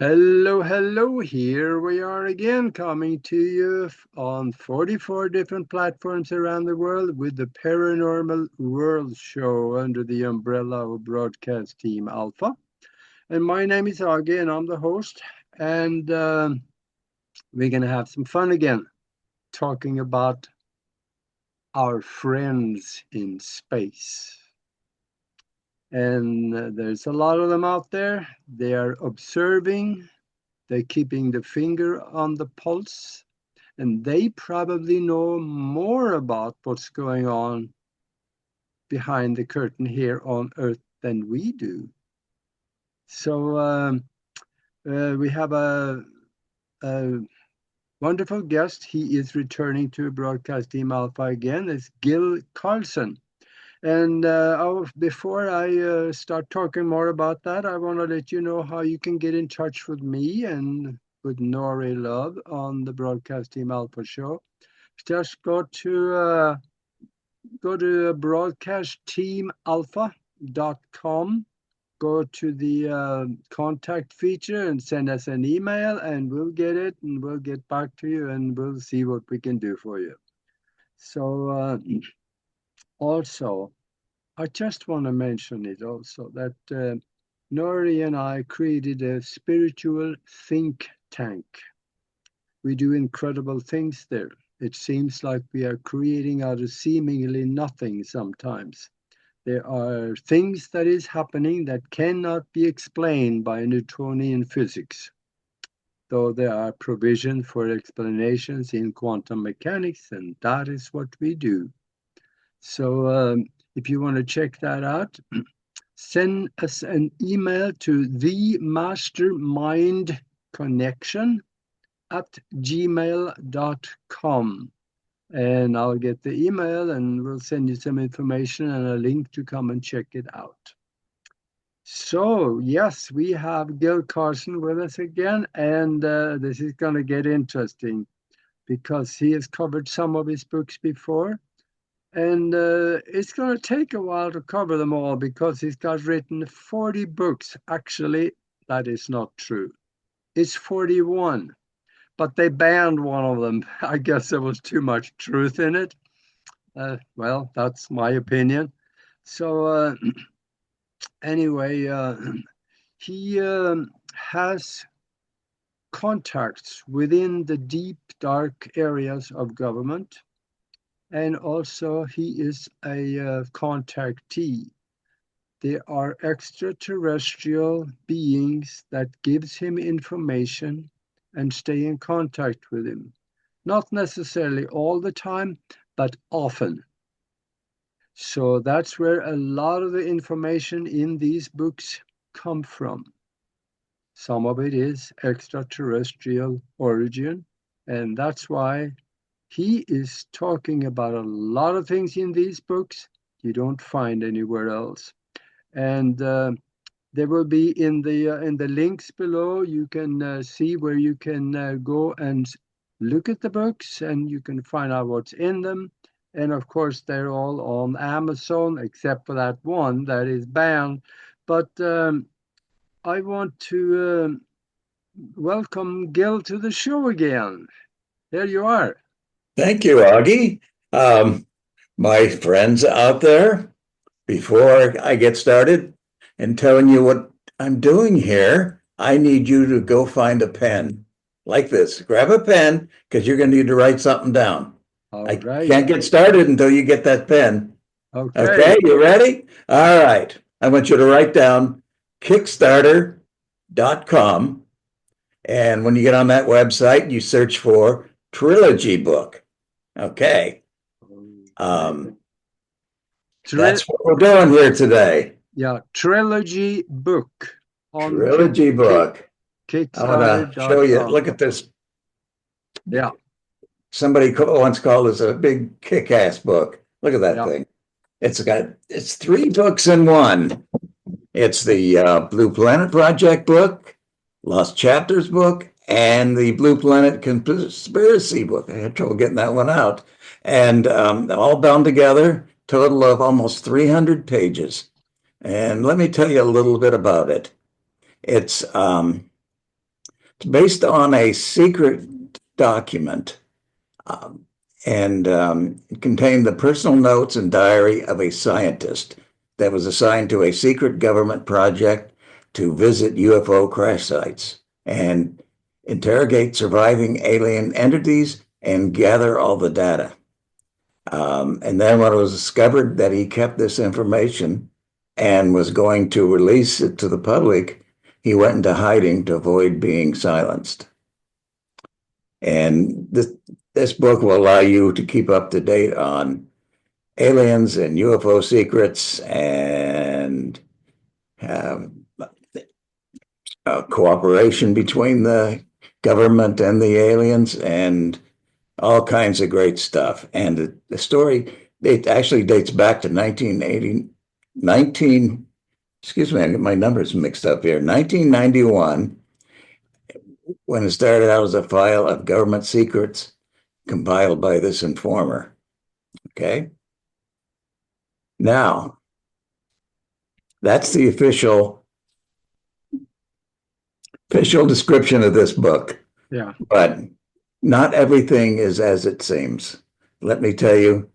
Hello, hello. Here we are again, coming to you on 44 different platforms around the world with the Paranormal World Show under the umbrella of Broadcast Team Alpha. And my name is Agi, and I'm the host. And we're going to have some fun again, talking about our friends in space. And there's a lot of them out there. They are observing, they're keeping the finger on the pulse, and they probably know more about what's going on behind the curtain here on Earth than we do. So we have a wonderful guest. He is returning to Broadcast Team Alpha again. It's Gil Carlson. And before I start talking more about that, I want to let you know how you can get in touch with me and with Nori Love on the Broadcast Team Alpha show. Just go to broadcastteamalpha.com. Go to the contact feature and send us an email, and we'll get it, and we'll get back to you, and we'll see what we can do for you. So also, I just want to mention it also that Nori and I created a spiritual think tank. We do incredible things there. It seems like we are creating out of seemingly nothing sometimes. There are things that is happening that cannot be explained by Newtonian physics, though there are provision for explanations in quantum mechanics, and that is what we do. So if you want to check that out, send us an email to themastermindconnection@gmail.com. And I'll get the email and we'll send you some information and a link to come and check it out. So, yes, we have Gil Carlson with us again, and this is going to get interesting because he has covered some of his books before. And it's going to take a while to cover them all because he's got written 40 books. Actually, that is not true. It's 41, but they banned one of them. I guess there was too much truth in it. Well, that's my opinion. So anyway, he has contacts within the deep, dark areas of government. And also he is a contactee. There are extraterrestrial beings that gives him information and stay in contact with him. Not necessarily all the time, but often. So that's where a lot of the information in these books come from. Some of it is extraterrestrial origin, and that's why he is talking about a lot of things in these books you don't find anywhere else. And there will be in the links below, you can see where you can go and look at the books and you can find out what's in them. And of course, they're all on Amazon, except for that one that is banned. But I want to welcome Gil to the show again. There you are. Thank you, Augie. My friends out there, before I get started and telling you what I'm doing here, I need you to go find a pen like this. Grab a pen because you're going to need to write something down. All I right. can't get started until you get that pen. Okay. Okay, you ready? All right. I want you to write down Kickstarter.com. And when you get on that website, you search for Trilogy book. Okay. Um, that's what we're doing here today. Yeah, Trilogy book on Trilogy book. I want to show you. Look Kickstarter.com. at this. Yeah, Somebody once called this a big kick-ass book. Look at that yeah. thing. It's three books in one. It's the Blue Planet Project book, Lost Chapters book, and the Blue Planet Conspiracy book. I had trouble getting that one out. And all bound together, total of almost 300 pages. And let me tell you a little bit about it. It's It's based on a secret document, um, and it contained the personal notes and diary of a scientist that was assigned to a secret government project to visit UFO crash sites and interrogate surviving alien entities and gather all the data. And then when it was discovered that he kept this information and was going to release it to the public, he went into hiding to avoid being silenced. And this book will allow you to keep up to date on aliens and UFO secrets and cooperation between the government and the aliens and all kinds of great stuff. And the story, it actually dates back to 1980, 19, excuse me, I get my numbers mixed up here, 1991, when it started out as a file of government secrets compiled by this informer. Okay. Now, that's the official description of this book. Yeah. But not everything is as it seems. Let me tell you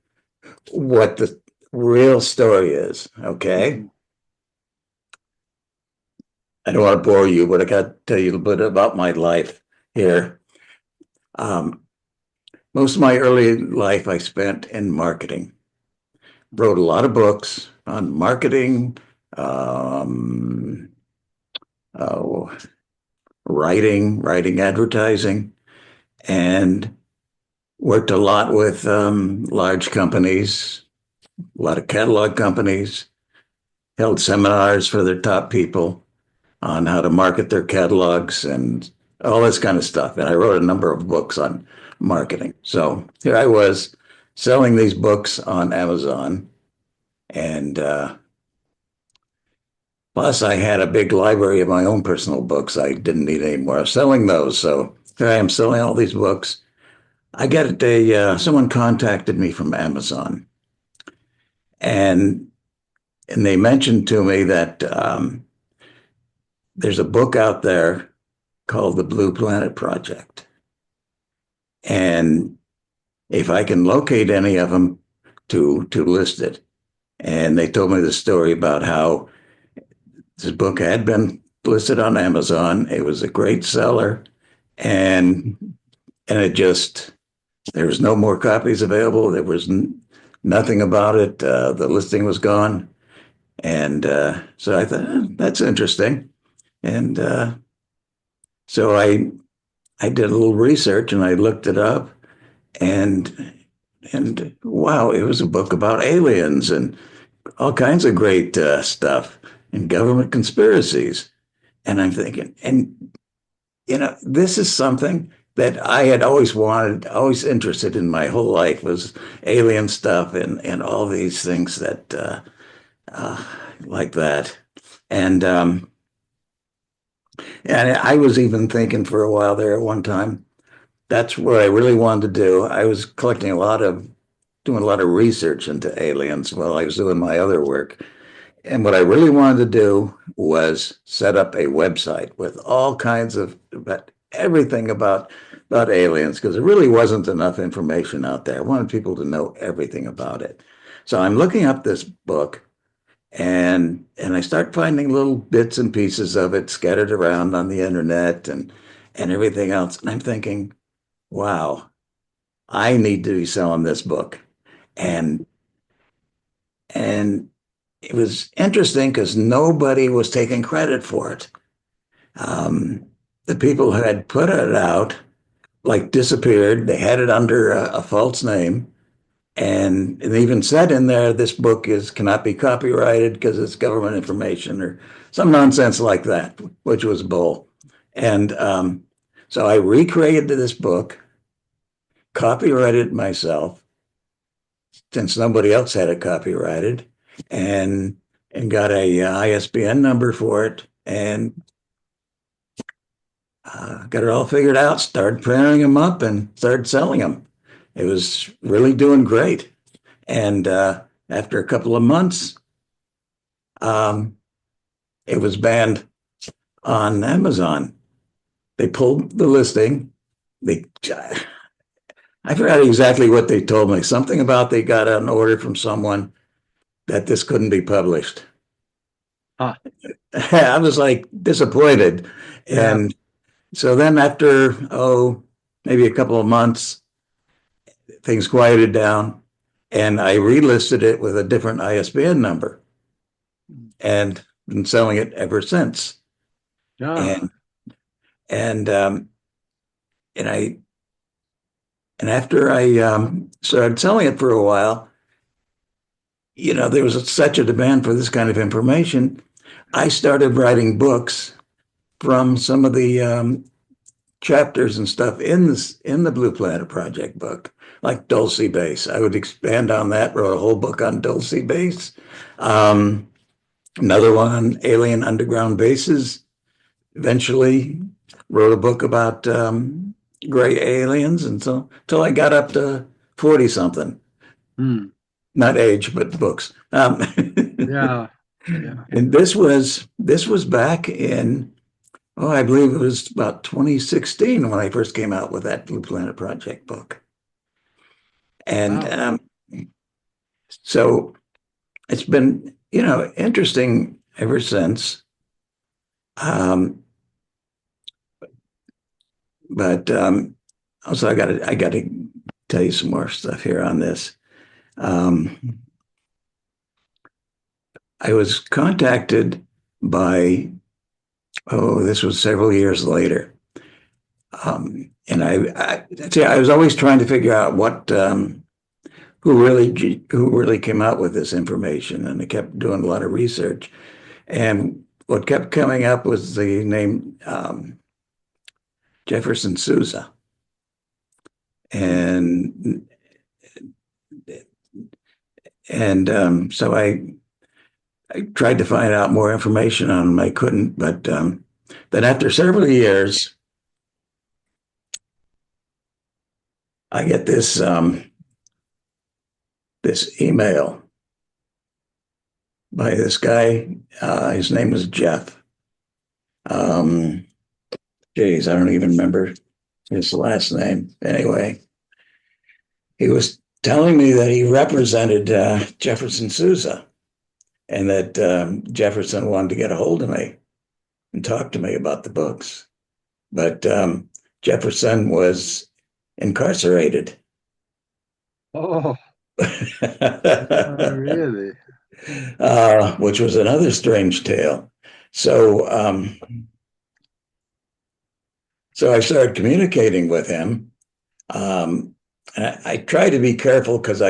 what the real story is, okay? I don't want to bore you, but I got to tell you a little bit about my life here. Most of my early life I spent in marketing. Wrote a lot of books on marketing, writing advertising, and worked a lot with large companies, a lot of catalog companies, held seminars for their top people on how to market their catalogs and all this kind of stuff. And I wrote a number of books on marketing. So here I was selling these books on Amazon. And plus, I had a big library of my own personal books. I didn't need any more. I was selling those. So here I am selling all these books. I get someone contacted me from Amazon, and they mentioned to me that there's a book out there called the Blue Planet Project, and if I can locate any of them to list it. And they told me the story about how this book had been listed on Amazon. It was a great seller, and it just, there was no more copies available. There was nothing about it. The listing was gone. And so I thought, that's interesting. And so I did a little research and I looked it up, and wow, it was a book about aliens and all kinds of great stuff and government conspiracies. And I'm thinking, and this is something that I had always wanted, always interested in my whole life, was alien stuff and all these things that like that. And I was even thinking for a while there at one time, that's what I really wanted to do. I was doing a lot of research into aliens while I was doing my other work. And what I really wanted to do was set up a website with all kinds of everything about aliens, because there really wasn't enough information out there. I wanted people to know everything about it. So I'm looking up this book, and I start finding little bits and pieces of it scattered around on the internet and everything else. And I'm thinking, wow, I need to be selling this book. And it was interesting because nobody was taking credit for it. The people who had put it out like disappeared. They had it under a false name, and they even said in there, this book cannot be copyrighted because it's government information or some nonsense like that, which was bull. And so I recreated this book, copyrighted it myself, since nobody else had it copyrighted, and got a ISBN number for it, and got it all figured out, started printing them up and started selling them. It was really doing great. And after a couple of months, it was banned on Amazon. they pulled the listing. They, I forgot exactly what they told me. Something about they got an order from someone that this couldn't be published. Huh. I was like disappointed. Yeah. And so then after, maybe a couple of months, things quieted down and I relisted it with a different ISBN number and been selling it ever since. Yeah. And, and, um, and I, and after I started selling it for a while, there was such a demand for this kind of information. I started writing books from some of the chapters and stuff in the Blue Planet Project book, like Dulce Base. I would expand on that. Wrote a whole book on Dulce Base. Um, Another one on alien underground bases. Eventually, wrote a book about gray aliens, and so until I got up to 40 something. Hmm. Not age, but books. Yeah. Yeah. And this was back in, I believe it was about 2016 when I first came out with that Blue Planet Project book. And Wow. so it's been, interesting ever since. Um, but Also, I got to tell you some more stuff here on this. Um, I was contacted by, this was several years later. And I was always trying to figure out who really came out with this information, and I kept doing a lot of research. And what kept coming up was the name Jefferson Souza, Hmm. and so I tried to find out more information on him. I couldn't, but then after several years, I get this email by this guy. His name was Jeff. Um, Geez, I don't even remember his last name. Anyway, he was telling me that he represented Jefferson Souza, and that Jefferson wanted to get a hold of me and talk to me about the books. But Jefferson was incarcerated. Oh, really? Which was another strange tale. So, so I started communicating with him. And I try to be careful because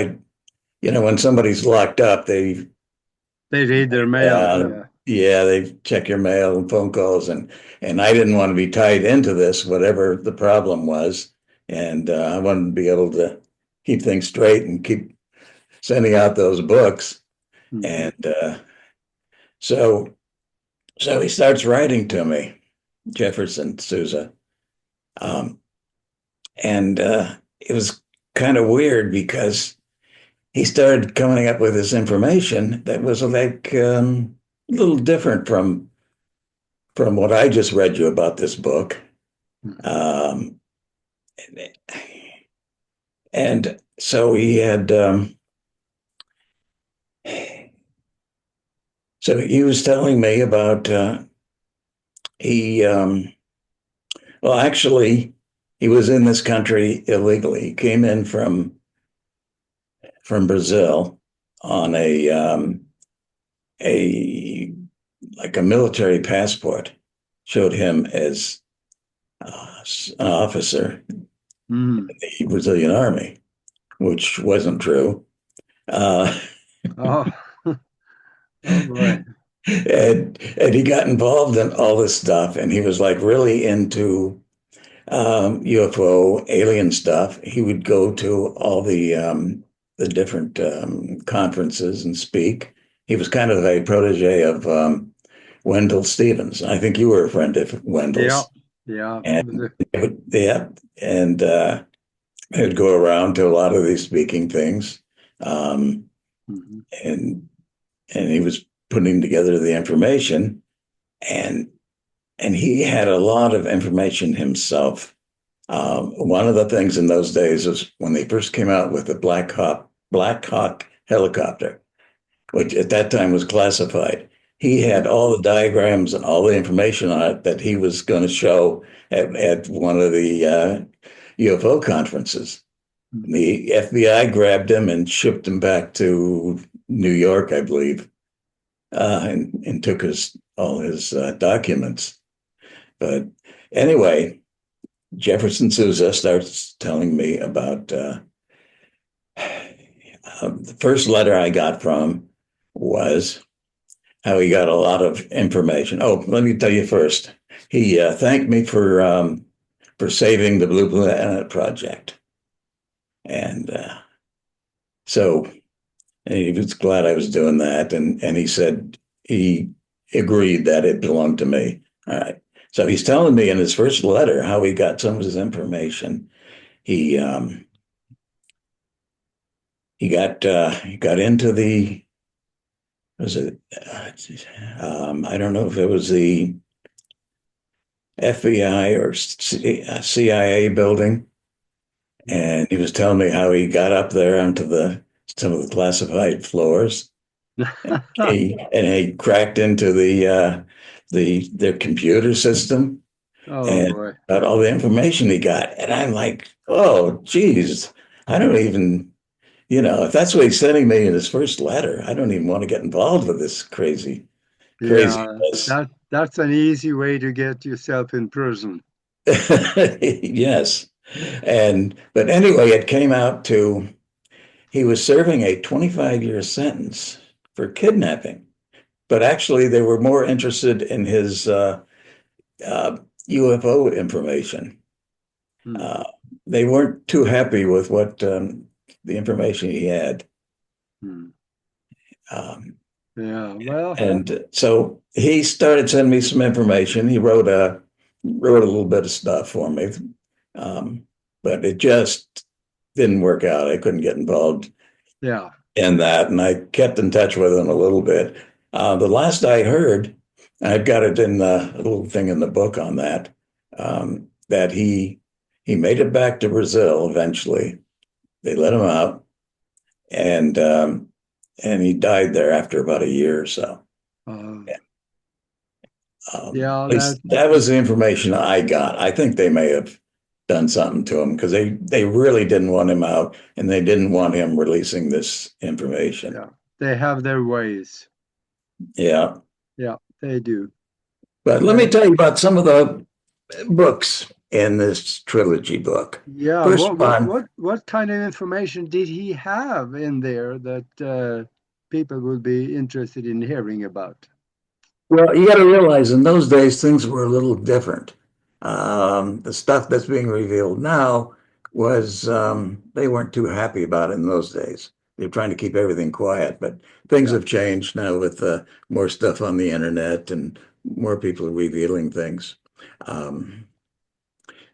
when somebody's locked up, They read their mail. Yeah. they check your mail and phone calls, and I didn't want to be tied into this, whatever the problem was, and I wanted to be able to keep things straight and keep sending out those books, Hmm. and so he starts writing to me, Jefferson Souza, um, and it was kind of weird because he started coming up with this information that was like a little different from what I just read you about this book. Hmm. Um, and so he had, so he was telling me about, he, well, actually, he was in this country illegally. He came in from Brazil on a like a military passport, showed him as an officer Hmm. in the Brazilian army, which wasn't true. Uh, Oh, oh boy. and he got involved in all this stuff, and he was like really into UFO alien stuff. He would go to all the different conferences and speak. He was kind of a protege of Wendell Stevens. I think you were a friend of Yeah. Wendell's, Yeah. and yeah, and I would go around to a lot of these speaking things, um, Mhm. and he was putting together the information, and and he had a lot of information himself. One of the things in those days was when they first came out with the Black Hawk helicopter, which at that time was classified. He had all the diagrams and all the information on it that he was going to show at one of the UFO conferences. The FBI grabbed him and shipped him back to New York, I believe, and took all his documents. But anyway, Jefferson Souza starts telling me about the first letter I got from him was how he got a lot of information. Oh, let me tell you first. He thanked me for saving the Blue Planet Project, and so and he was glad I was doing that, and he said he agreed that it belonged to me. All right. So he's telling me in his first letter how he got some of his information. He he got into the was it I don't know if it was the FBI or CIA building, and he was telling me how he got up there onto some of the classified floors. He cracked into their computer system Oh and boy. got all the information he got. And I'm like, oh, geez, I don't even, if that's what he's sending me in his first letter, I don't even want to get involved with this Yeah, craziness. that's an easy way to get yourself in prison. Yes. But anyway, it came out to he was serving a 25-year sentence for kidnapping. But actually, they were more interested in his uh, UFO information. Hmm. Uh, they weren't too happy with what the information he had. Hmm. Um, Yeah, well, and so he started sending me some information. He wrote a little bit of stuff for me, um, but it just didn't work out. I couldn't get involved yeah. in that, and I kept in touch with him a little bit. The last I heard, I've got it in the a little thing in the book on that, that he made it back to Brazil eventually. They let him out, and and he died there after about a year or so. Uh, Yeah. yeah, At least that was the information I got. I think they may have done something to him because they really didn't want him out, and they didn't want him releasing this information. yeah. They have their ways. Yeah. Yeah, they do. But let me Uh, tell you about some of the books in this trilogy book. yeah, First what what one, what what kind of information did he have in there that people would be interested in hearing about? well, you got to realize in those days things were a little different. The stuff that's being revealed now was they weren't too happy about it in those days. They're trying to keep everything quiet, but things Yeah. have changed now with more stuff on the internet and more people revealing things. Um,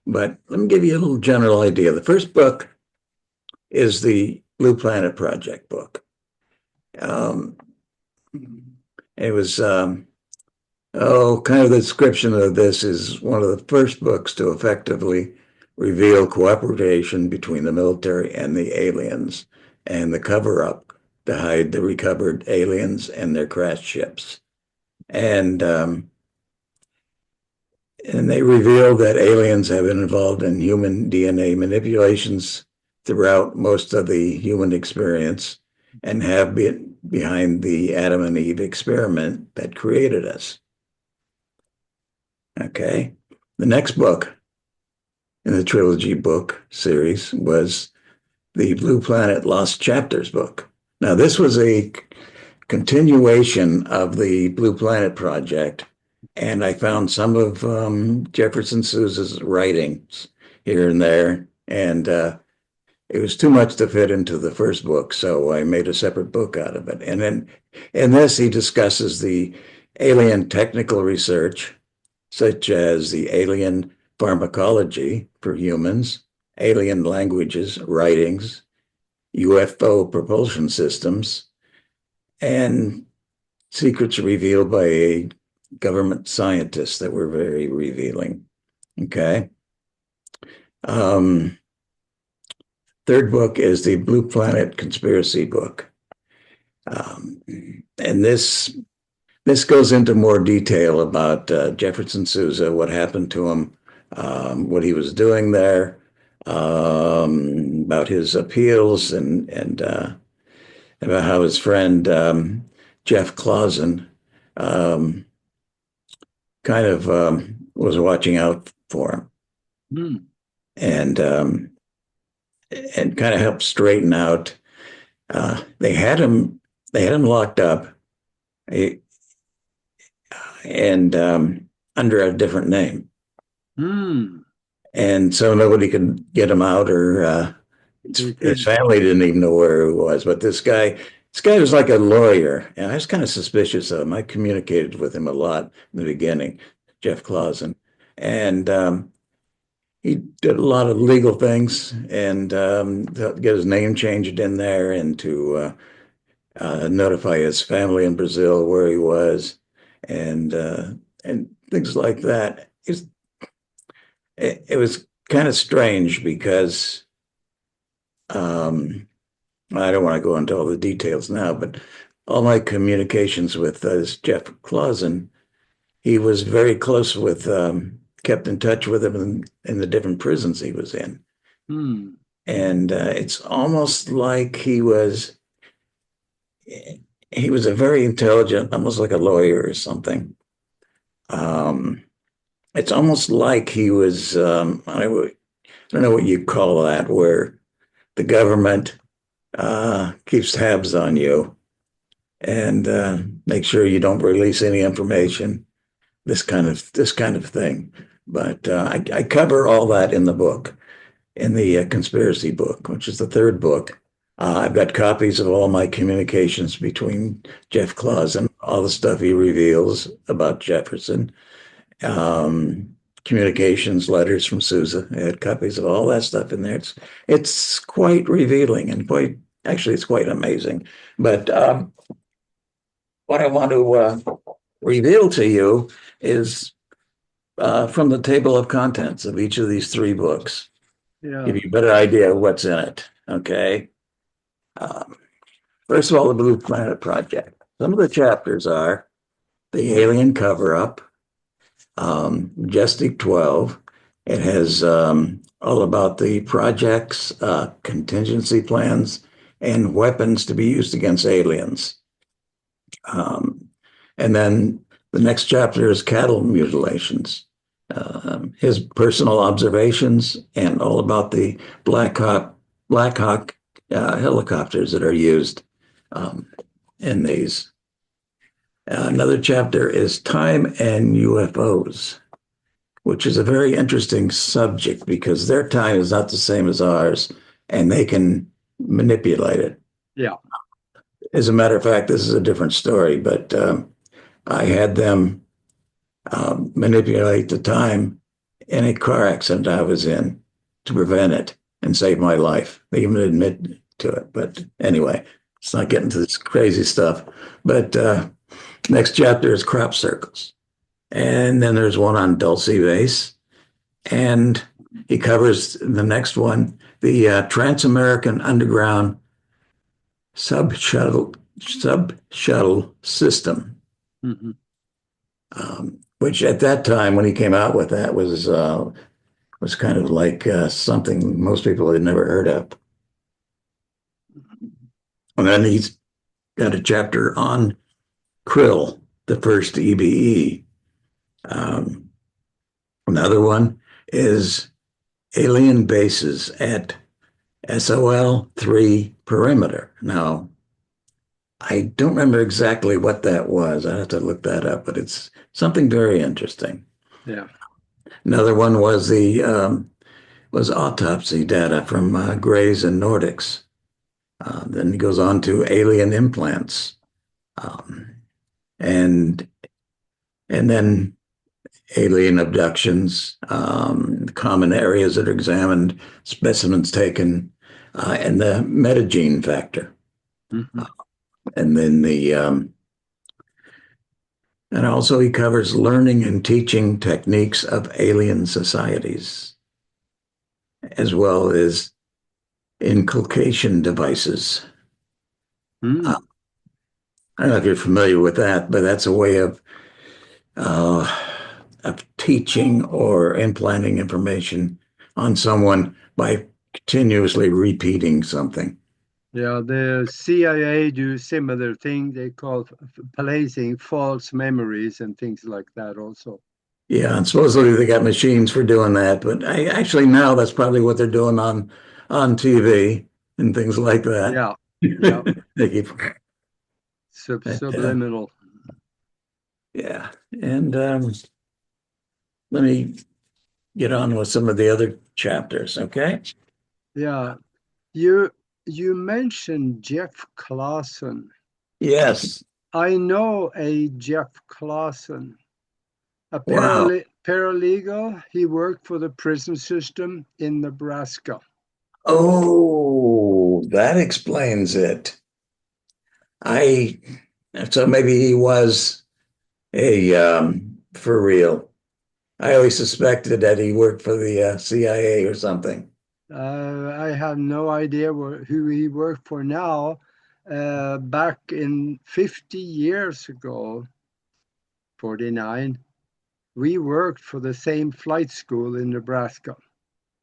but let me give you a little general idea. The first book is the Blue Planet Project book. Um, it was, kind of the description of this is one of the first books to effectively reveal cooperation between the military and the aliens and the cover up to hide the recovered aliens and their crashed ships. And, um, and they reveal that aliens have been involved in human DNA manipulations throughout most of the human experience and have been behind the Adam and Eve experiment that created us. Okay. The next book in the trilogy book series was the Blue Planet Lost Chapters book. Now, this was a continuation of the Blue Planet project, and I found some of Jefferson Sousa's writings here and there, and it was too much to fit into the first book, so I made a separate book out of it. And then in this, he discusses the alien technical research, such as the alien pharmacology for humans, alien languages, writings, UFO propulsion systems, and secrets revealed by government scientists that were very revealing. Okay. Um, Third book is the Blue Planet Conspiracy book. Um, and this goes into more detail about Jefferson Souza, what happened to him, what he was doing there, about his appeals, and about how his friend Jeff Clausen um, kind of was watching out for him, Mm. and kind of helped straighten out. They had him locked up, eh, and under a different name. Mm. And so nobody could get him out, or his family didn't even know where he was. But this guy was like a lawyer, and I was kind of suspicious of him. I communicated with him a lot in the beginning, Jeff Clausen, and he did a lot of legal things, and get his name changed in there, and to notify his family in Brazil where he was, and things like that. It was kind of strange because I don't want to go into all the details now, but all my communications with Jeff Clausen, he was very close with, kept in touch with him in the different prisons he was in. Mm. And it's almost like he was a very intelligent, almost like a lawyer or something. It's almost like he was, I don't know what you call that, where the government keeps tabs on you and make sure you don't release any information. This kind of thing. But I cover all that in the book, in the conspiracy book, which is the third book. I've got copies of all my communications between Jeff Clausen, all the stuff he reveals about Jefferson, communications, letters from Souza. I had copies of all that stuff in there. It's quite revealing and it's quite amazing. But what I want to reveal to you is from the table of contents of each of these three books. Yeah. Give you a better idea of what's in it. Okay. Um, First of all, the Blue Planet Project. Some of the chapters are the alien cover up, Majestic 12. It has all about the projects, contingency plans, and weapons to be used against aliens. And then the next chapter is cattle mutilations, his personal observations, and all about the Black Hawk helicopters that are used in these. Another chapter is time and UFOs, which is a very interesting subject because their time is not the same as ours, and they can manipulate it. Yeah. As a matter of fact, this is a different story, but I had them manipulate the time in a car accident I was in to prevent it and save my life. They even admit to it. But anyway, let's not get into this crazy stuff. But next chapter is crop circles. And then there's one on Dulce base. And he covers the next one, the Trans-American Underground Sub-Shuttle System. Mm-hmm. Which at that time, when he came out with that, was kind of like something most people had never heard of. And then he's got a chapter on krill, the first EBE. Another one is alien bases at SOL-3 perimeter. Now, I don't remember exactly what that was. I have to look that up, but it's something very interesting. Yeah. Another one was was autopsy data from Greys and Nordics. Then he goes on to alien implants, and then alien abductions, common areas that are examined, specimens taken, and the metagene factor. Mm-hmm. And then And also he covers learning and teaching techniques of alien societies, as well as inculcation devices. Uh, Hmm. I don't know if you're familiar with that, but that's a way uh, of teaching or implanting information on someone by continuously repeating something. Yeah, the CIA do similar thing. They call placing false memories and things like that also. Yeah, and supposedly they got machines for doing that, but I actually now that's probably what they're doing on TV and things like that. Yeah, yeah, They keep, but, subliminal. yeah, and let me get on with some of the other chapters. Okay. Yeah, you you mentioned Jeff Clawson. Yes. I know a Jeff Clawson, a Wow. paralegal. He worked for the prison system in Nebraska. Oh, that explains it. I so maybe he was a for real. I always suspected that he worked for the CIA or something. I have no idea who he worked for now. Back in 50 years ago, 49, we worked for the same flight school in Nebraska.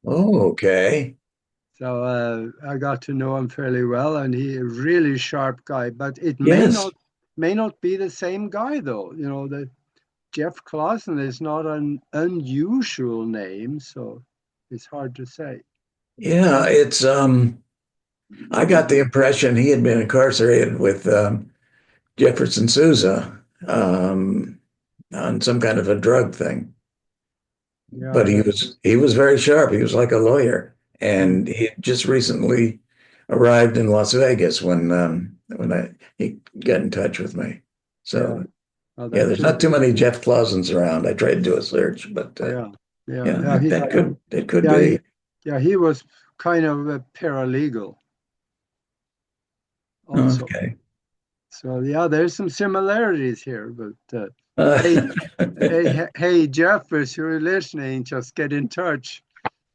Oh, okay. So I got to know him fairly well, and he a really sharp guy. But it Yes. may not be the same guy though. You know, the Jeff Clausen is not an unusual name, so it's hard to say. Yeah, it's I got the impression he had been incarcerated with Jefferson Souza on some kind of a drug thing. Yeah, But he was very sharp. He was like a lawyer, mm, and he just recently arrived in Las Vegas when he got in touch with me. yeah. So Oh, yeah, that there's could not too be. many Jeff Clausens around. I tried to do a search, but Yeah, yeah, yeah, yeah. it could Yeah, be. yeah. He was kind of a paralegal also. Okay. So yeah, there's some similarities here. But Uh, hey, hey, Jeff, if you're listening, just get in touch.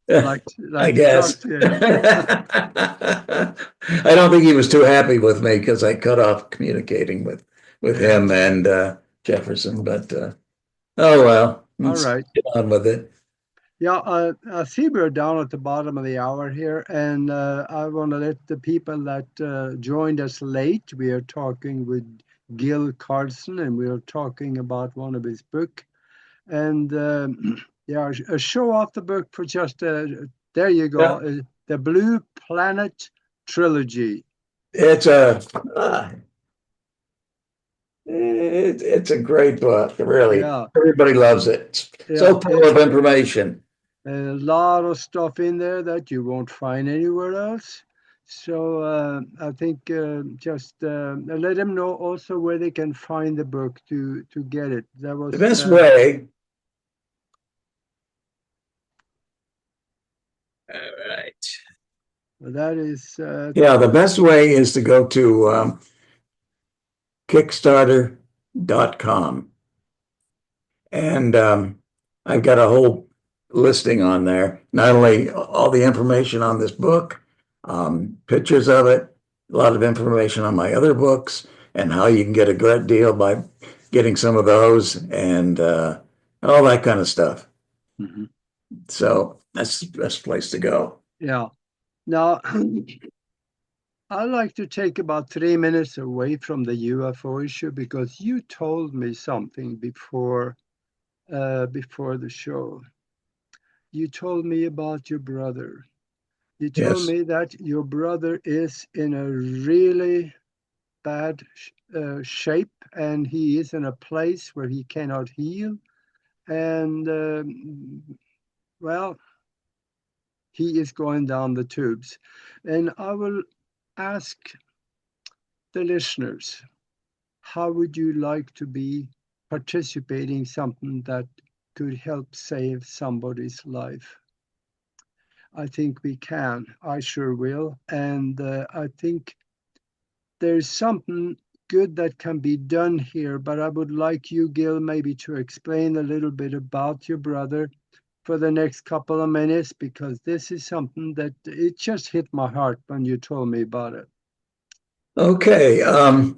I Like to talk guess. to you. I don't think he was too happy with me because I cut off communicating with Yeah. him and Jefferson. But oh well, All let's right. get on with it. Yeah, I see we're down at the bottom of the hour here, and I want to let the people that joined us late. We are talking with Gil Carlson, and we are talking about one of his book. And yeah, show off the book for just there you go, Yeah, the Blue Planet Trilogy. it's uh, it's a great book. Really, Yeah, everybody loves it. It's yeah, so full of information. a lot of stuff in there that you won't find anywhere else. So I think just let them know also where they can find the book to get it. That The was best way. All right. that is Yeah, the best way is to go to Kickstarter.com. And I've got a whole listing on there, not only all the information on this book, pictures of it, a lot of information on my other books, and how you can get a great deal by getting some of those and all that kind of stuff. mhm. So that's the best place to go. Yeah. Now I'd like to take about 3 minutes away from the UFO issue because you told me something before the show. You told me about your brother. You told Yes. me that your brother is in a really bad shape and he is in a place where he cannot heal. And well, he is going down the tubes. And I will ask the listeners, how would you like to be participating something that could help save somebody's life? I think we can. I sure will. And I think there's something good that can be done here, but I would like you, Gil, maybe to explain a little bit about your brother for the next couple of minutes, because this is something that it just hit my heart when you told me about it. Okay. All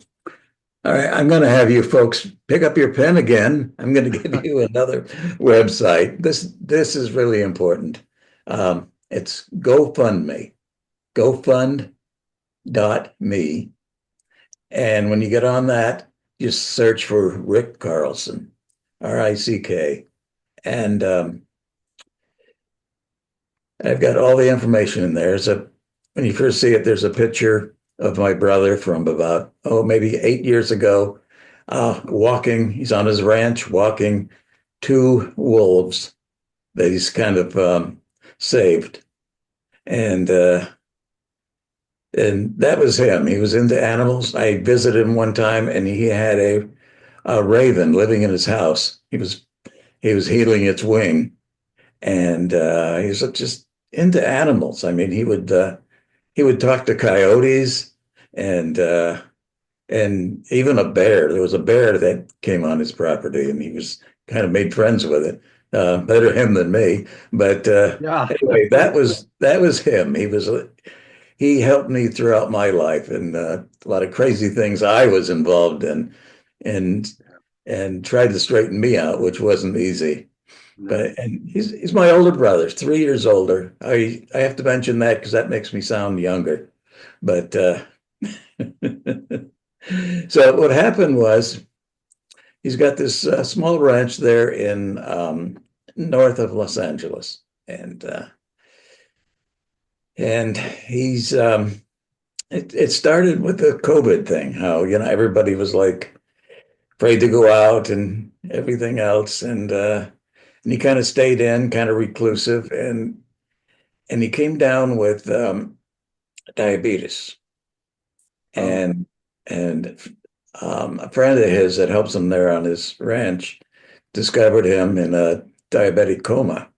right. I'm going to have you folks pick up your pen again. I'm going to give you another website. This is really important. It's GoFundMe, GoFund.me. And when you get on that, just search for Rick Carlson, RICK. And I've got all the information in there. So when you first see it, there's a picture of my brother from about, maybe 8 years ago, walking. He's on his ranch walking two wolves that he's kind of saved. And that was him. He was into animals. I visited him one time, and he had a raven living in his house. He was healing its wing, and he was just into animals. I mean, he would talk to coyotes and even a bear. There was a bear that came on his property, and he was kind of made friends with it. Better him than me, but Yeah. anyway, that was him. He helped me throughout my life, and a lot of crazy things I was involved in, and and tried to straighten me out, which wasn't easy. No. And he's my older brother, 3 years older. I have to mention that because that makes me sound younger. But so what happened was he's got this small ranch there in north of Los Angeles, and he's it started with the COVID thing. How everybody was like afraid to go out and everything else, and he kind of stayed in, kind of reclusive, and he came down with diabetes, Oh, and and a friend of his that helps him there on his ranch discovered him in a diabetic coma,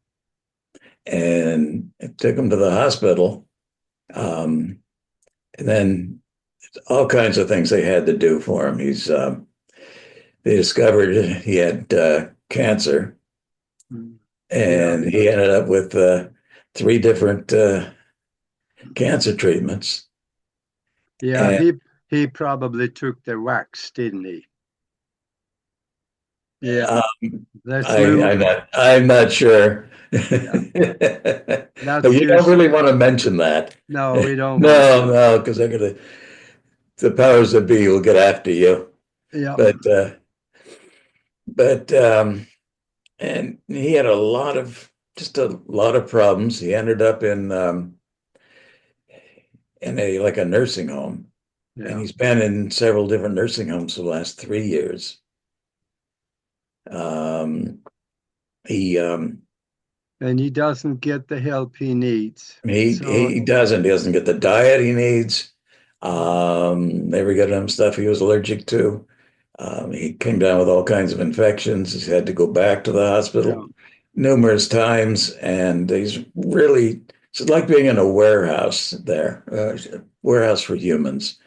and it took him to the hospital. And then all kinds of things they had to do for him. They discovered he had cancer, yeah. and he ended up with three different cancer treatments. Yeah, And he probably took the wax, didn't he? Yeah. Let's move. I'm not sure. Yeah. But That's you don't just really want to mention that. no, we don't want No, to. no, because the powers that be will get after you. Yeah. But but and he had just a lot of problems. He ended up in a nursing home, and Yeah. he's been in several different nursing homes for the last 3 years. Um, he And he doesn't get the help he needs. he So, he doesn't get the diet he needs. Never get him stuff he was allergic to. He came down with all kinds of infections. He's had to go back to the yeah, hospital numerous times, and it's like being in a warehouse there, warehouse for humans.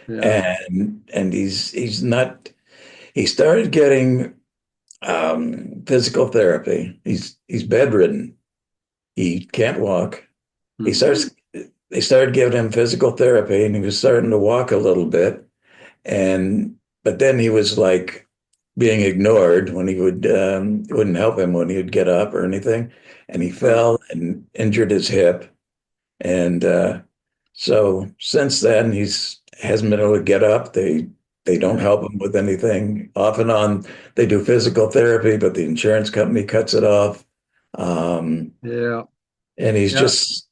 yeah, And he's not. He started getting physical therapy. He's bedridden. He can't walk. He hmm, starts. They started giving him physical therapy, and he was starting to walk a little bit. And but then he was like being ignored when he wouldn't help him when he would get up or anything, and he oh, fell and injured his hip. And so since then he's hasn't been able to get up. They don't yeah, help him with anything. Off and on, they do physical therapy, but the insurance company cuts it off. Um, yeah, and he's yeah,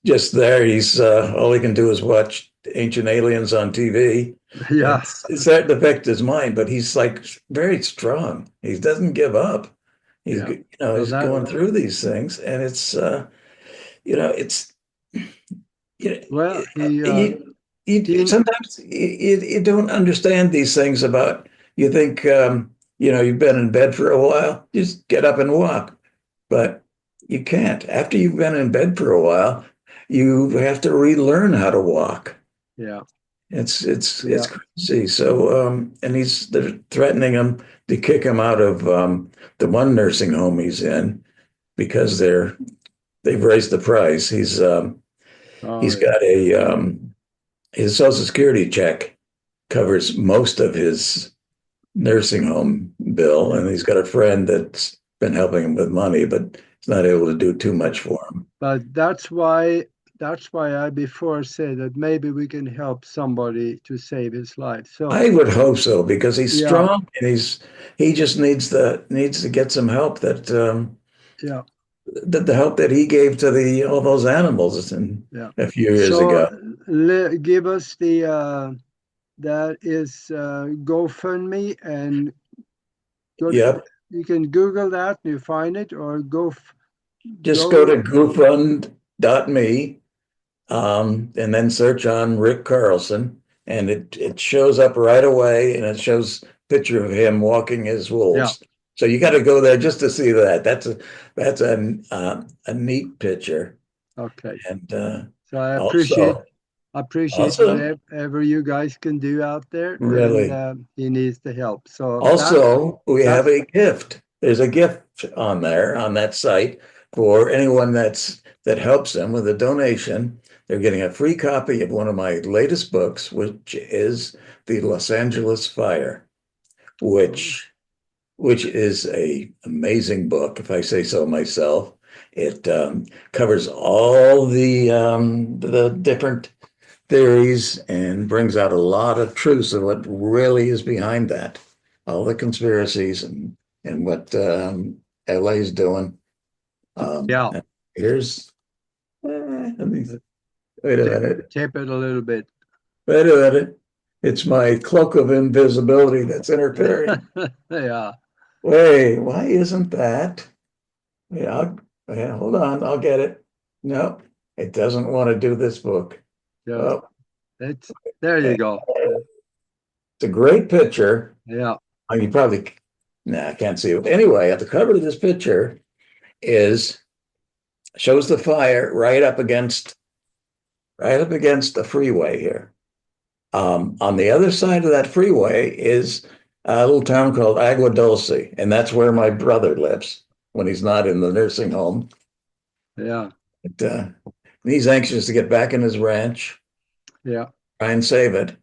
just there. He's all he can do is watch Ancient Aliens on TV. And yeah, it's starting to affect his mind, but he's like very strong. He doesn't give up. yeah. Well, He's that, going through these things, and it's you know, well, he, sometimes you don't understand these things about. You think you've been in bed for a while, just get up and walk, but you can't. After you've been in bed for a while, you have to relearn how to walk. yeah. It's Yeah. crazy. So and they're threatening him to kick him out of the one nursing home he's in because they've raised the price. Oh, He's yeah. got a his Social Security check covers most of his nursing home bill, and he's got a friend that's been helping him with money, but he's not able to do too much for him. But that's why I before said that maybe we can help somebody to save his life. So I would hope so because he's yeah, strong and he just needs to get some help yeah, that the help that he gave to the all those animals in yeah. a few years So ago. give us the that is GoFundMe and go to, Yep. you can Google that and you find it or Just go to go gofund.me and then search on Rick Carlson, and it shows up right away, and it shows a picture of him walking his yeah, wolves. So you got to go there just to see that. That's a neat picture, okay. and So I also appreciate also whatever you guys can do out there, and really he needs the help. So also we have that's a gift. There's a gift on there on that site for anyone that helps them with a donation. They're getting a free copy of one of my latest books, which is The Los Angeles Fire, oh, which is a amazing book, if I say so myself. It covers all the different theories and brings out a lot of truths of what really is behind that, all the conspiracies and what LA is doing. yeah. Here's let me wait a minute. Tip it a little bit. Wait a minute. It's my cloak of invisibility that's interfering. Yeah, Wait, why isn't that? Yeah, yeah, hold on, I'll get it. No, it doesn't want to do this book. just Oh, it's there you go. it's a great picture. Yeah, You probably, nah, I can't see it. Anyway, at the cover of this picture is shows the fire right up against the freeway here. On the other side of that freeway is a little town called Agua Dulce, and that's where my brother lives when he's not in the nursing home. yeah, But, he's anxious to get back in his ranch, yeah, try and save it.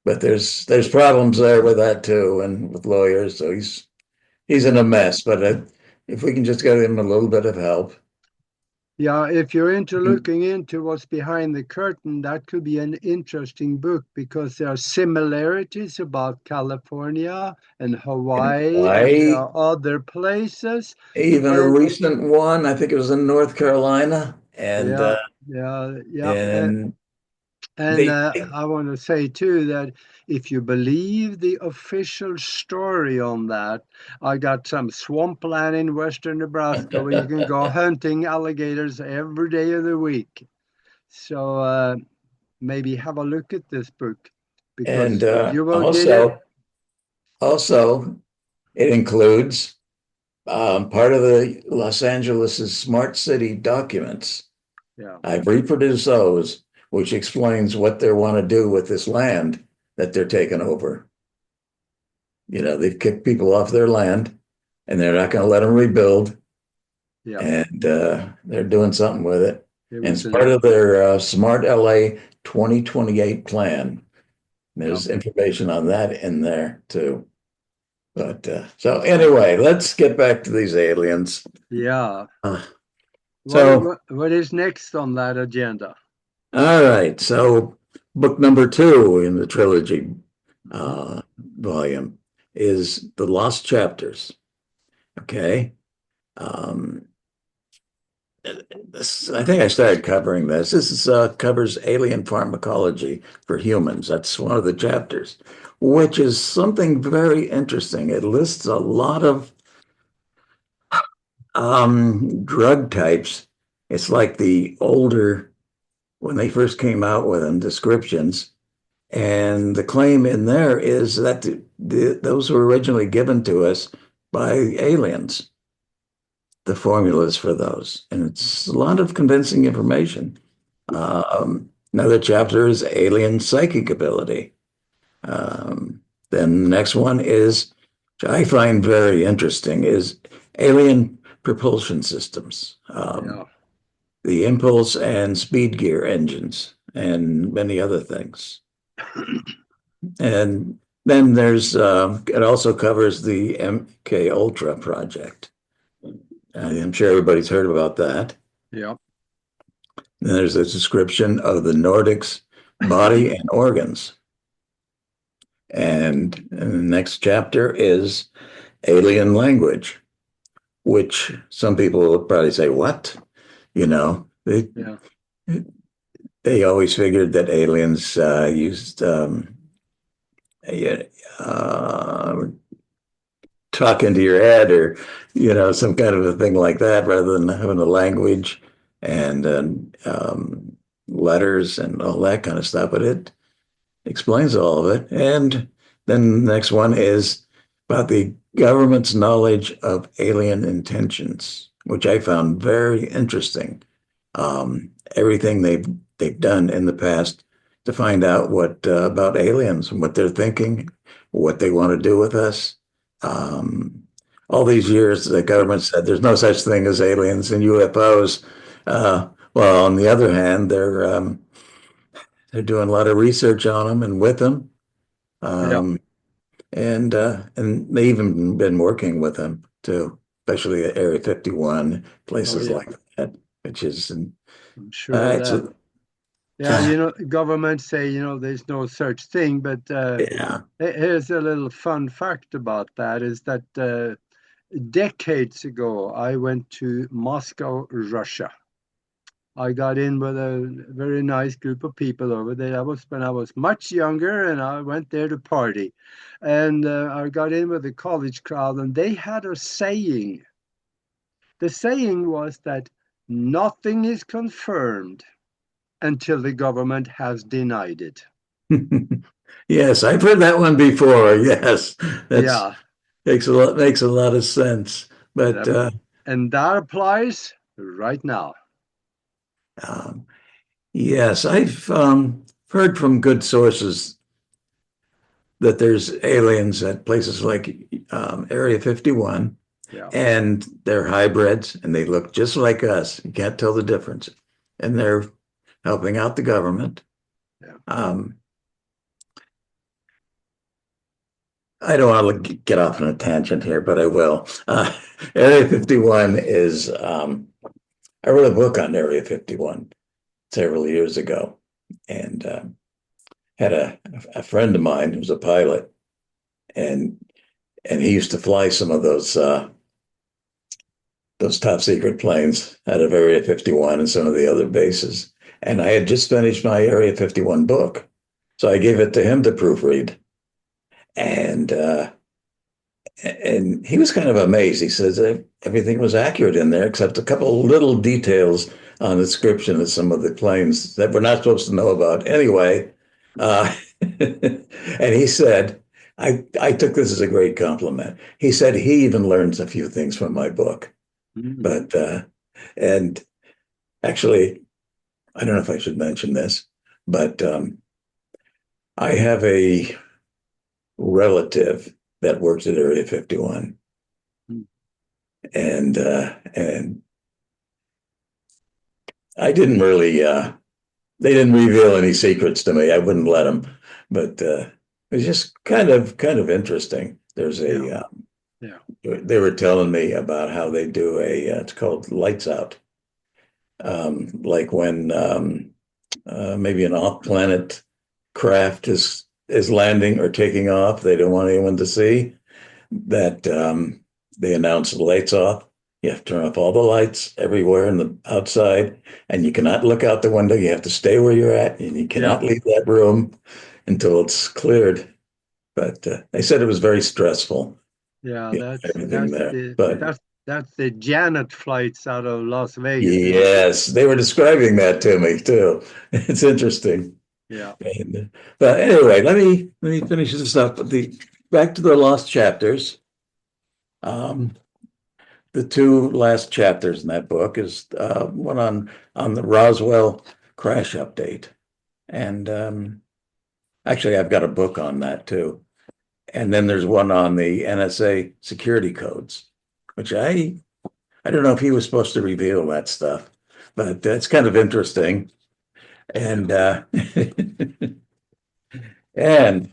But there's problems there with that too, and with lawyers. So he's in a mess. But if we can just get him a little bit of help, yeah. If you're into looking into what's behind the curtain, that could be an interesting book because there are similarities about California and and Hawaii, and there why are other places. even a And recent one, I think it was in North Carolina, yeah, yeah, yeah. and And they I want to say too that if you believe the official story on that, I got some swampland in western Nebraska where you can go hunting alligators every day of the week. So maybe have a look at this book and because you will get it. also it includes part of the Los Angeles's smart city documents. Yeah, I've reproduced those, which explains what they want to do with this land that they're taking over. They've kicked people off their land and they're not going to let them rebuild. yeah. And they're doing something with it. It And was it's part an of their Smart LA 2028 plan. yeah, There's information on that in there too. But so anyway, let's get back to these aliens. yeah. Uh, so, What is next on that agenda? all right. So, book number two in the trilogy Mhm. uh, volume is The Lost Chapters. Okay. Um, I think I started covering this. This is, covers alien pharmacology for humans. That's one of the chapters, which is something very interesting. It lists a lot of drug types. It's like the older, when they first came out with them, descriptions. And the claim in there is that those were originally given to us by aliens, the formulas for those. And it's a lot of convincing information. Another chapter is alien psychic ability. Then the next one is, which I find very interesting, is alien propulsion systems, Yeah. the impulse and speed gear engines, and many other things. And then there's it also covers the MK Ultra project. I'm sure everybody's heard about that. Yeah. And there's a description of the Nordics' body and organs. And the next chapter is alien language, which some people will probably say, what? You know, Yeah. they always figured that aliens used talk into your head or, some kind of a thing like that rather than having a language and letters and all that kind of stuff. But it explains all of it. And then the next one is about the government's knowledge of alien intentions, which I found very interesting. Everything they've done in the past to find out what about aliens and what they're thinking, what they want to do with us. Um, all these years, the government said there's no such thing as aliens and UFOs. Well, on the other hand, they're doing a lot of research on them and with them. Yeah. Um, and they even been working with them too, especially at Area 51, Oh, places yeah. like that, which is I'm sure of it's that. Yeah, governments say, there's no such thing, but yeah. here's a little fun fact about that is that decades ago, I went to Moscow, Russia. I got in with a very nice group of people over there. That was when I was much younger, and I went there to party. And I got in with the college crowd, and they had a saying. The saying was that nothing is confirmed until the government has denied it. Yes, I've heard that one before. Yes, that's Yeah, makes a lot of sense. But that, and that applies right now. um, yes, I've heard from good sources that there's aliens at places like Area 51, Yeah, and they're hybrids, and they look just like us. You can't tell the difference, and they're helping out the government. yeah, Um, I don't want to get off on a tangent here, but I will. Area 51 is, I wrote a book on Area 51 several years ago and had a friend of mine who was a pilot and he used to fly some of those top secret planes out of Area 51 and some of the other bases. And I had just finished my Area 51 book. So I gave it to him to proofread. And he was kind of amazed. He says everything was accurate in there, except a couple of little details on the description of some of the planes that we're not supposed to know about anyway. And he said, I took this as a great compliment. He said he even learns a few things from my book. mm, But, and actually, I don't know if I should mention this, but I have a relative that works at Area 51. mm. And I didn't really they didn't reveal any secrets to me. I wouldn't let them, but it was just kind of interesting. There's Yeah, a yeah, they were telling me about how they do it's called lights out, like when maybe an off-planet craft is landing or taking off. They don't want anyone to see that. They announce the lights off. You have to turn off all the lights everywhere in the outside, and you cannot look out the window. You have to stay where you're at, and you yeah, cannot leave that room until it's cleared. But they said it was very stressful, yeah. That's everything that's there. the But that's that's the Janet flights out of Las Vegas, isn't it? yes, they were describing that to me too. It's interesting. Yeah, But anyway, let me finish this up. Back to the lost chapters. Um, the two last chapters in that book is one on the Roswell crash update. And actually, I've got a book on that too. And then there's one on the NSA security codes, which I don't know if he was supposed to reveal that stuff, but that's kind of interesting. And and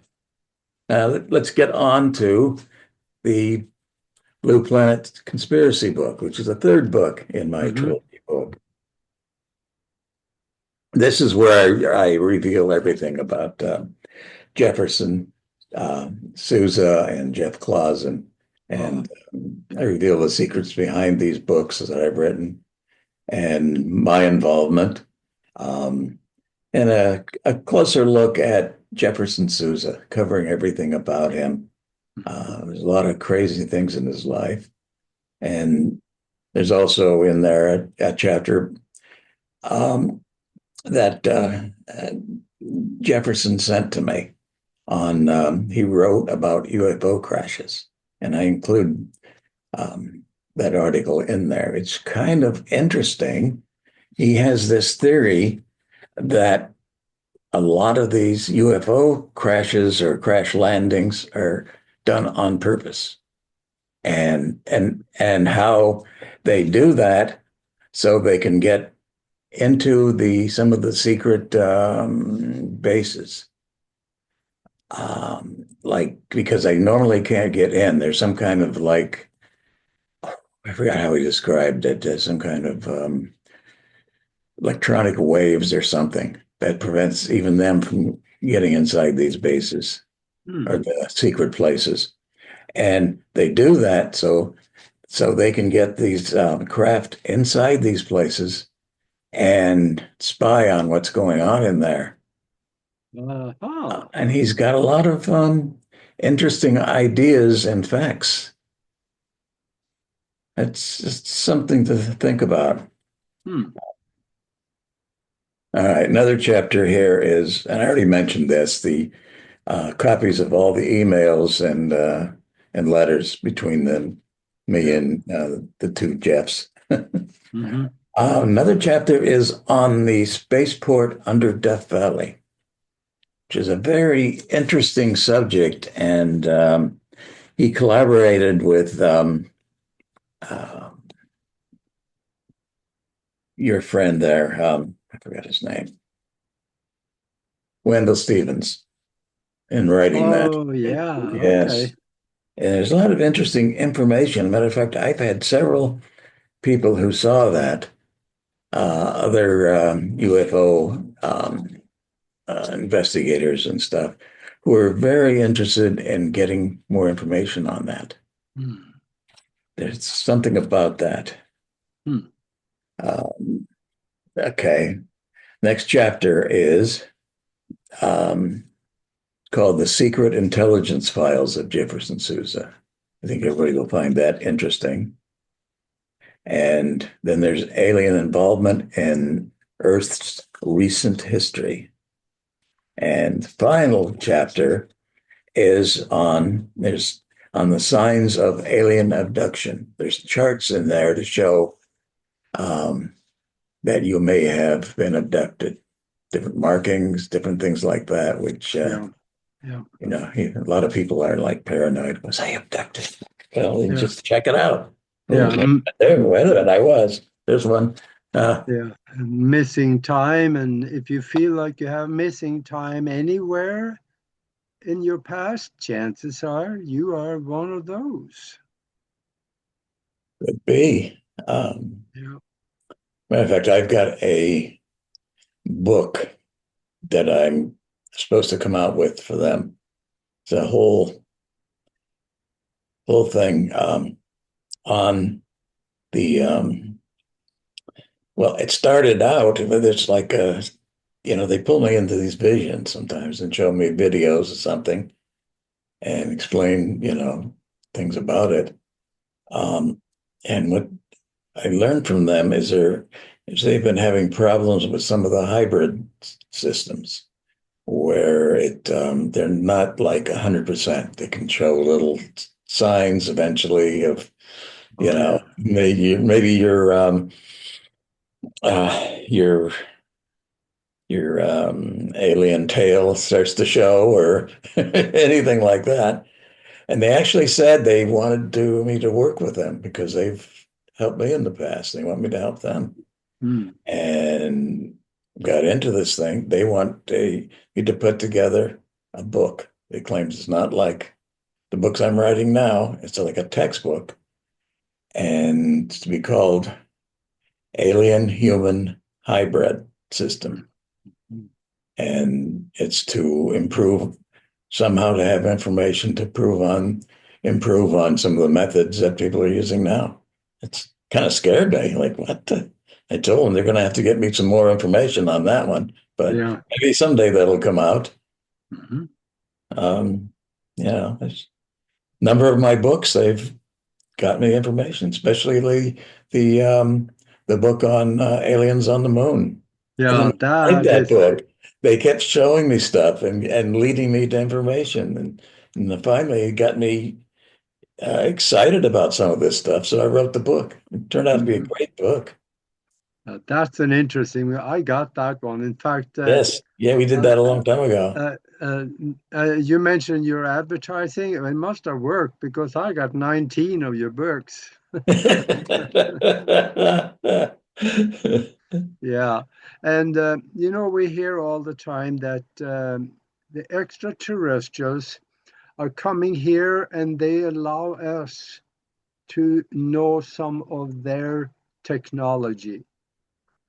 let's get on to the Blue Planet Conspiracy book, which is the third book in my trilogy book. This is where I reveal everything about Jefferson Souza and Jeff Clausen, and I reveal the secrets behind these books that I've written and my involvement, and a closer look at Jefferson Souza, covering everything about him. There's a lot of crazy things in his life, and there's also in there a chapter that Jefferson sent to me on he wrote about UFO crashes, and I include that article in there. It's kind of interesting. He has this theory that a lot of these UFO crashes or crash landings are done on purpose, and how they do that so they can get into some of the secret bases. Like, because they normally can't get in. There's some kind of like, I forgot how he described it, as some kind of electronic waves or something that prevents even them from getting inside these bases or the secret places. And they do that so they can get these craft inside these places and spy on what's going on in there. And he's got a lot of interesting ideas and facts. It's just something to think about. All right, another chapter here is, and I already mentioned this, the copies of all the emails and letters between me and the two Jeffs. Another chapter is on the spaceport under Death Valley, which is a very interesting subject. And he collaborated with your friend there. I forgot his name. Wendell Stevens in writing that. Oh, yeah. Yes. Okay. And there's a lot of interesting information. Matter of fact, I've had several people who saw that, other UFO investigators and stuff, who are very interested in getting more information on that. There's something about that. Okay. Next chapter is called The Secret Intelligence Files of Jefferson Souza. I think everybody will find that interesting. And then there's alien involvement in Earth's recent history. And the final chapter is on the signs of alien abduction. There's charts in there to show that you may have been abducted, different markings, different things like that, which you know, a lot of people are like paranoid. Was I abducted? Well, just check it out. Wait a minute, I was. There's one. Missing time. And if you feel like you have missing time anywhere in your past, chances are you are one of those. Could be. Matter of fact, I've got a book that I'm supposed to come out with for them. It's a whole thing on the well, it started out with, it's like they pull me into these visions sometimes and show me videos of something and explain, things about it. And what I learned from them is they've been having problems with some of the hybrid systems where they're not like 100%. They can show little signs eventually of, maybe your alien tail starts to show or anything like that. And they actually said they wanted me to work with them because they've helped me in the past. They want me to help them. Hmm. And got into this thing. They want me to put together a book. They claim it's not like the books I'm writing now. It's like a textbook, and it's to be called Alien Human Hybrid System. And it's to improve somehow to have information to improve on some of the methods that people are using now. It's kind of scared me. Like, what I told them they're going to have to get me some more information on that one, but Yeah. maybe someday that'll come out. Mhm. Um, there's a number of my books, they've got me information, especially the book on aliens on the moon. I Yeah, didn't like that that is, book. They kept showing me stuff and leading me to information, and then finally it got me excited about some of this stuff. So I wrote the book. It turned out to be a mhm. great book. That's an interesting. I got that one. In fact, Yes, yeah, we did uh, that a long time ago. uh, uh, you mentioned your advertising. It must have worked because I got 19 of your books. Yeah. And, we hear all the time that the extraterrestrials are coming here and they allow us to know some of their technology.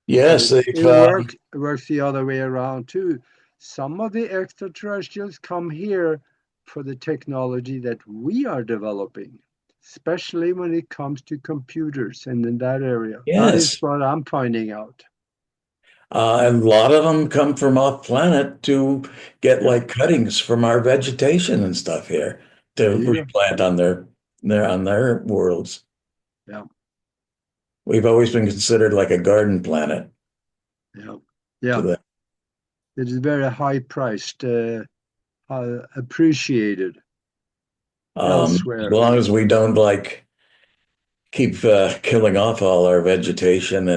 Yes, they've It works the other way around too. Some of the extraterrestrials come here for the technology that we are developing, especially when it comes to computers and in that area. That is yes. what I'm finding out. And a lot of them come from off planet to get Yeah. like cuttings from our vegetation and stuff here to Yeah. replant on their worlds. Yeah. We've always been considered like a garden planet Yeah. to Yeah. them. It is very high priced, appreciated As elsewhere. long as we don't like keep killing off all our vegetation Yeah.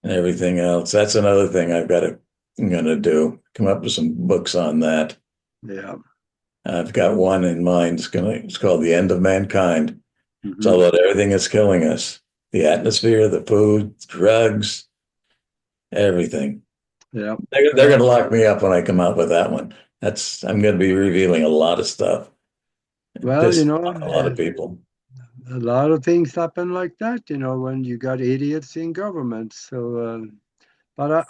and everything else. That's another thing I'm gonna do. Come up with some books on that. Yeah. I've got one in mind. It's called The End of Mankind. It's all Hmm. about everything that's killing us. The atmosphere, the food, drugs, everything. Yeah. They're Well, gonna lock me up when I come out with that one. I'm gonna be revealing a lot of stuff. well, Piss off a lot of people. a lot of things happen like that, when you got idiots in government. So, but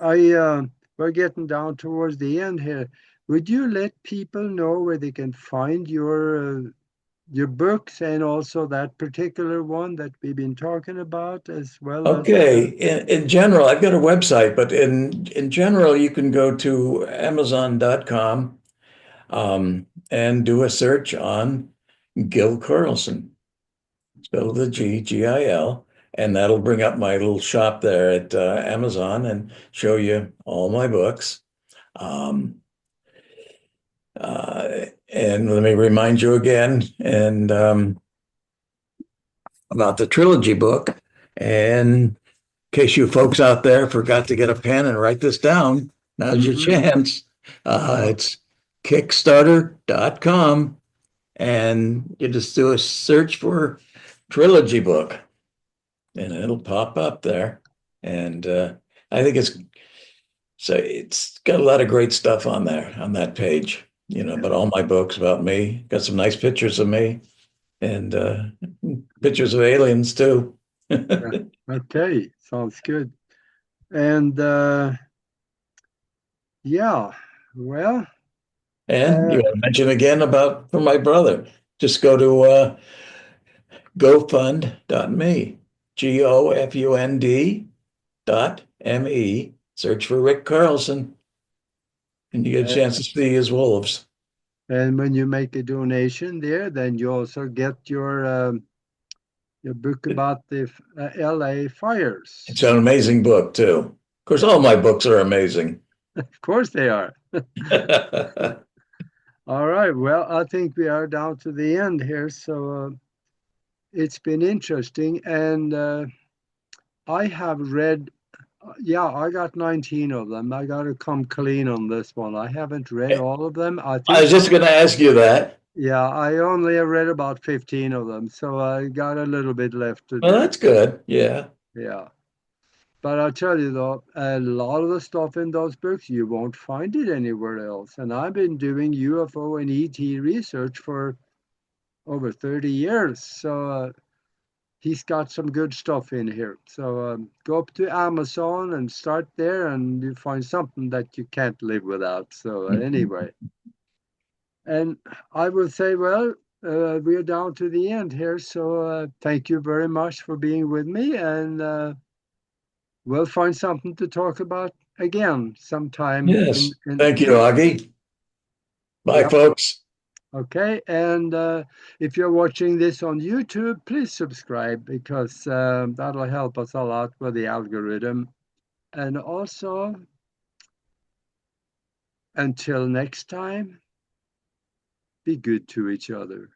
we're getting down towards the end here. Would you let people know where they can find your books and also that particular one that we've been talking about, as well as Okay, in general, I've got a website, but in general, you can go to Amazon.com and do a search on Gil Carlson, spelled with a Gil, and that'll bring up my little shop there at Amazon and show you all my books. Um, and let me remind you again about the Trilogy book. And in case you folks out there forgot to get a pen and write this down, now's your Mhm. chance. Yeah. It's Kickstarter.com, and you just do a search for Trilogy book, and it'll pop up there. And I think it's got a lot of great stuff on there on that page. But all my books about me, got some nice pictures of me and pictures of aliens too. Yeah. Okay, sounds good. And yeah, well, And uh, you want to mention again about for my brother, just go to gofund.me, GOFUND.me, search for Rick Carlson, and you get a chance uh, to see his wolves. and when you make a donation there, then you also get your book about the LA fires. It's an amazing book too. Of course, Yeah, all my books are amazing. of course they are. All right. Well, I think we are down to the end here. So it's been interesting. And I have read Yeah, I got 19 of them. I got to come clean on this one. I haven't read all of them. I I think was just going to ask you that. yeah, I only have read about 15 of them, so I got a little bit left to Well, do. that's good. Yeah. Yeah. But I'll tell you though, a lot of the stuff in those books, you won't find it anywhere else. And I've been doing UFO and ET research for over 30 years. So he's got some good stuff in here. So go up to Amazon and start there, and you find something that you can't live without. So anyway, and I will say, well, we're down to the end here. So thank you very much for being with me, and we'll find something to talk about again sometime Yes. in Thank you, Augie. Bye, yep. folks. Okay, and if you're watching this on YouTube, please subscribe because that'll help us a lot with the algorithm. And also, until next time, be good to each other.